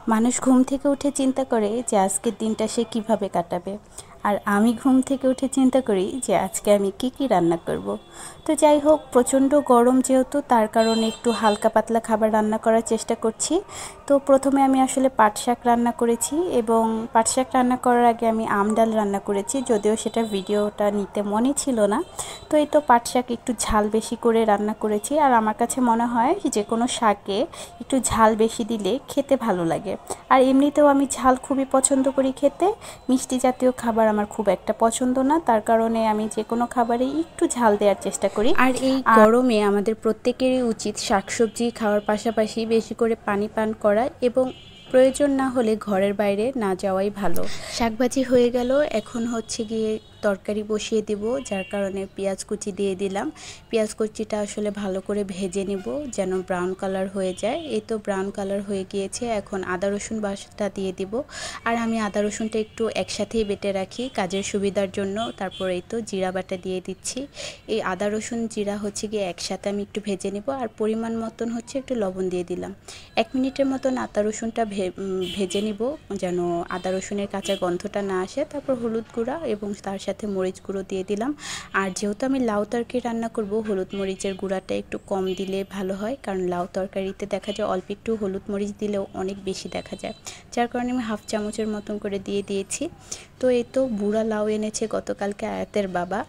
মানুষ ঘুম থেকে উঠে চিন্তা করে যে আজকের দিনটা সে কিভাবে কাটাবে। আর আমি ঘুম থেকে উঠে চিন্তা করি যে আজকে আমি কি কি রান্না করব। তো যাই হোক, প্রচণ্ড গরম যেহেতু, তার কারণে একটু হালকা পাতলা খাবার রান্না করার চেষ্টা করছি। তো প্রথমে আমি আসলে পাট শাক রান্না করেছি, এবং পাট শাক রান্না করার আগে আমি আম ডাল রান্না করেছি, যদিও সেটা ভিডিওটা নিতে মনে ছিল না। তো এই তো পাট শাক একটু ঝাল বেশি করে রান্না করেছি, আর আমার কাছে মনে হয় যে কোনো শাকে একটু ঝাল বেশি দিলে খেতে ভালো লাগে। আর এমনিতেও আমি ঝাল খুবই পছন্দ করি খেতে। মিষ্টি জাতীয় খাবার আমার খুব একটা পছন্দ না, তার কারণে আমি যে কোনো খাবারে একটু ঝাল দেওয়ার চেষ্টা করি। আর এই গরমে আমাদের প্রত্যেকেরই উচিত শাকসবজি খাওয়ার পাশাপাশি বেশি করে পানি পান করা, এবং প্রয়োজন না হলে ঘরের বাইরে না যাওয়াই ভালো। শাকভাজি হয়ে গেল, এখন হচ্ছে গিয়ে তরকারি বসিয়ে দিব, যার কারণে পেঁয়াজ কুচি দিয়ে দিলাম। পেঁয়াজ কুচিটা আসলে ভালো করে ভেজে নিব যেন ব্রাউন কালার হয়ে যায়। এই তো ব্রাউন কালার হয়ে গিয়েছে, এখন আদা রসুন বাটা দিয়ে দিব। আর আমি আদা রসুনটা একটু একসাথেই বেটে রাখি কাজের সুবিধার জন্য। তারপর এই তো জিরা বাটা দিয়ে দিচ্ছি। এই আদা রসুন জিরা হচ্ছে গিয়ে একসাথে আমি একটু ভেজে নিব, আর পরিমাণ মতন হচ্ছে একটু লবণ দিয়ে দিলাম। 1 মিনিটের মতন আদা রসুনটা ভেজে নিব যেন আদা রসুনের কাঁচা গন্ধটা না আসে। তারপর হলুদ গুঁড়া এবং তার সাথে মরিচ গুঁড়ো দিয়ে দিলাম। আর যেহেতু আমি লাউ তরকারি রান্না করব, হলুদ মরিচের গুঁড়াটা একটু কম দিলে ভালো হয়, কারণ লাউ তরকারিতে দেখা যায় অল্প একটু হলুদ মরিচ দিলেও অনেক বেশি দেখা যায়, যার কারণে আমি হাফ চামচের মতন করে দিয়ে দিয়েছি। তো এই তো বুড়া লাউ এনেছে গতকালকে আয়াতের বাবা।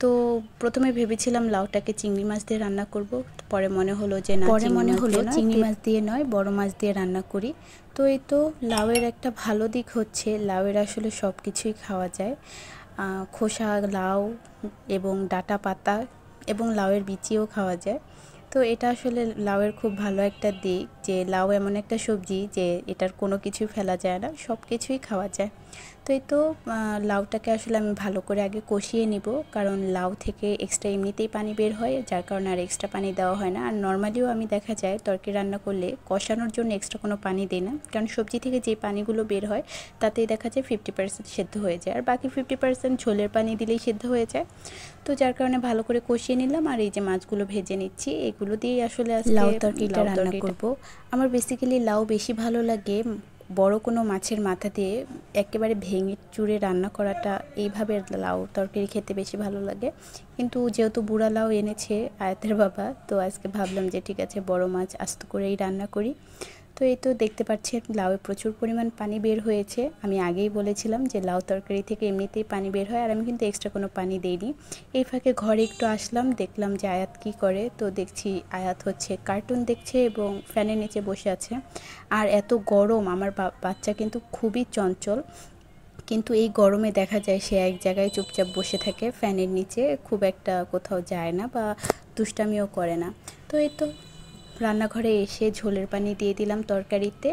তো প্রথমে ভেবেছিলাম লাউটাকে চিংড়ি মাছ দিয়ে রান্না করব, পরে মনে হলো যে না, চিংড়ি মাছ দিয়ে নয়, বড় মাছ দিয়ে রান্না করি। তো এই তো লাউয়ের একটা ভালো দিক হচ্ছে লাউয়ের আসলে সব কিছুই খাওয়া যায়। খোসা লাউ এবং ডাঁটা পাতা এবং লাউয়ের বিচিও খাওয়া যায়। তো এটা আসলে লাউয়ের খুব ভালো একটা দিক, যে লাউ এমন একটা সবজি যে এটার কোনো কিছুই ফেলা যায় না, সব কিছুই খাওয়া যায়। তো এই তো লাউটাকে আসলে আমি ভালো করে আগে কষিয়ে নিব, কারণ লাউ থেকে এক্সট্রা এমনিতেই পানি বের হয়, যার কারণে আর এক্সট্রা পানি দেওয়া হয় না। আর নর্মালিও আমি দেখা যায় তরকারি রান্না করলে কষানোর জন্য এক্সট্রা কোনো পানি দিই না, কারণ সবজি থেকে যে পানিগুলো বের হয় তাতেই দেখা যায় 50% সেদ্ধ হয়ে যায়, আর বাকি 50% ঝোলের পানি দিলেই সেদ্ধ হয়ে যায়। তো যার কারণে ভালো করে কষিয়ে নিলাম। আর এই যে মাছগুলো ভেজে নিচ্ছি, এগুলো দিয়েই আসলে লাউ তরকারিটা রান্না করব। আমার বেসিক্যালি লাউ বেশি ভালো লাগে বড় কোনো মাছের মাথা দিয়ে একেবারে ভেঙে চুরে রান্না করাটা, এইভাবে লাউ তরকারি খেতে বেশি ভালো লাগে। কিন্তু যেহেতু বুড়া লাউ এনেছে আয়াতের বাবা, তো আজকে ভাবলাম যে ঠিক আছে বড় মাছ আস্ত করেই রান্না করি। তো এই তো দেখতে পাচ্ছেন লাউয়ে প্রচুর পরিমাণ পানি বের হয়েছে। আমি আগেই বলেছিলাম যে লাউ তরকারি থেকে এমনিতেই পানি বের হয়, আর আমি কিন্তু এক্সট্রা কোনো পানি দেইনি। এই ফাঁকে ঘরে একটু আসলাম, দেখলাম যে আয়াত কি করে। তো দেখছি আয়াত হচ্ছে কার্টুন দেখছে এবং ফ্যানের নিচে বসে আছে। আর এত গরম, আমার বাচ্চা কিন্তু খুবই চঞ্চল, কিন্তু এই গরমে দেখা যায় সে এক জায়গায় চুপচাপ বসে থাকে ফ্যানের নিচে, খুব একটা কোথাও যায় না বা দুষ্টামিও করে না। তো এই তো রান্নাঘরে এসে ঝোলের পানি দিয়ে দিলাম তরকারিতে,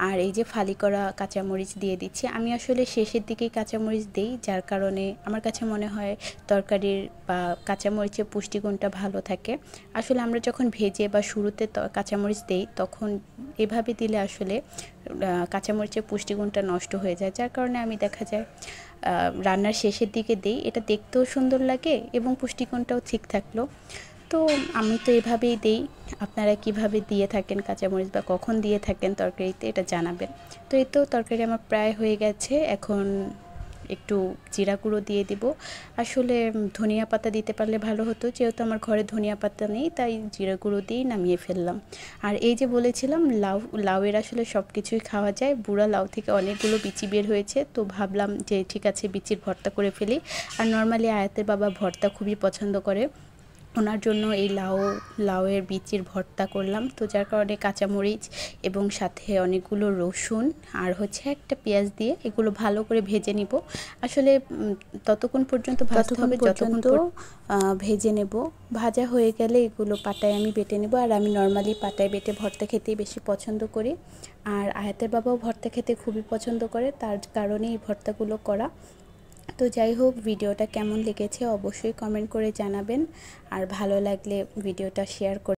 আর এই যে ফালি করা কাঁচামরিচ দিয়ে দিচ্ছি। আমি আসলে শেষের দিকেই কাঁচামরিচ দিই, যার কারণে আমার কাছে মনে হয় তরকারির বা কাঁচামরিচের পুষ্টিগুণটা ভালো থাকে। আসলে আমরা যখন ভেজে বা শুরুতে কাঁচামরিচ দিই, তখন এভাবে দিলে আসলে কাঁচামরিচের পুষ্টিগুণটা নষ্ট হয়ে যায়, যার কারণে আমি দেখা যায় রান্নার শেষের দিকে দিই। এটা দেখতেও সুন্দর লাগে এবং পুষ্টিগুণটাও ঠিক থাকলো। তো আমি তো এভাবেই দেই। আপনারা কিভাবে দিয়ে থাকেন কাঁচামরিচ, বা কখন দিয়ে থাকেন তরকারিতে, এটা জানাবেন। তো এই তো তরকারি আমার প্রায় হয়ে গেছে, এখন একটু জিরা গুঁড়ো দিয়ে দিব। আসলে ধনিয়া পাতা দিতে পারলে ভালো হতো, যেহেতু আমার ঘরে ধনিয়া পাতা নেই, তাই জিরা গুঁড়ো দিয়েই নামিয়ে ফেললাম। আর এই যে বলেছিলাম লাউয়ের আসলে সব কিছুই খাওয়া যায়। বুড়া লাউ থেকে অনেকগুলো বিচি বের হয়েছে, তো ভাবলাম যে ঠিক আছে বিচির ভর্তা করে ফেলি। আর নর্মালি আয়াতের বাবা ভর্তা খুবই পছন্দ করে, ওনার জন্য এই লাউয়ের বিচির ভর্তা করলাম। তো যার কারণে কাঁচামরিচ এবং সাথে অনেকগুলো রসুন আর হচ্ছে একটা পেঁয়াজ দিয়ে এগুলো ভালো করে ভেজে নিব। আসলে ততক্ষণ পর্যন্ত ভাজতে হবে যতক্ষণ ভেজে নেব। ভাজা হয়ে গেলে এগুলো পাটায় আমি বেটে নেব, আর আমি নর্মালি পাটায় বেটে ভর্তা খেতেই বেশি পছন্দ করি। আর আয়াতের বাবাও ভর্তা খেতে খুবই পছন্দ করে, তার কারণে এই ভর্তাগুলো করা। তো যাই হোক, ভিডিওটা কেমন লেগেছে অবশ্যই কমেন্ট করে জানাবেন, আর ভালো লাগলে ভিডিওটা শেয়ার করে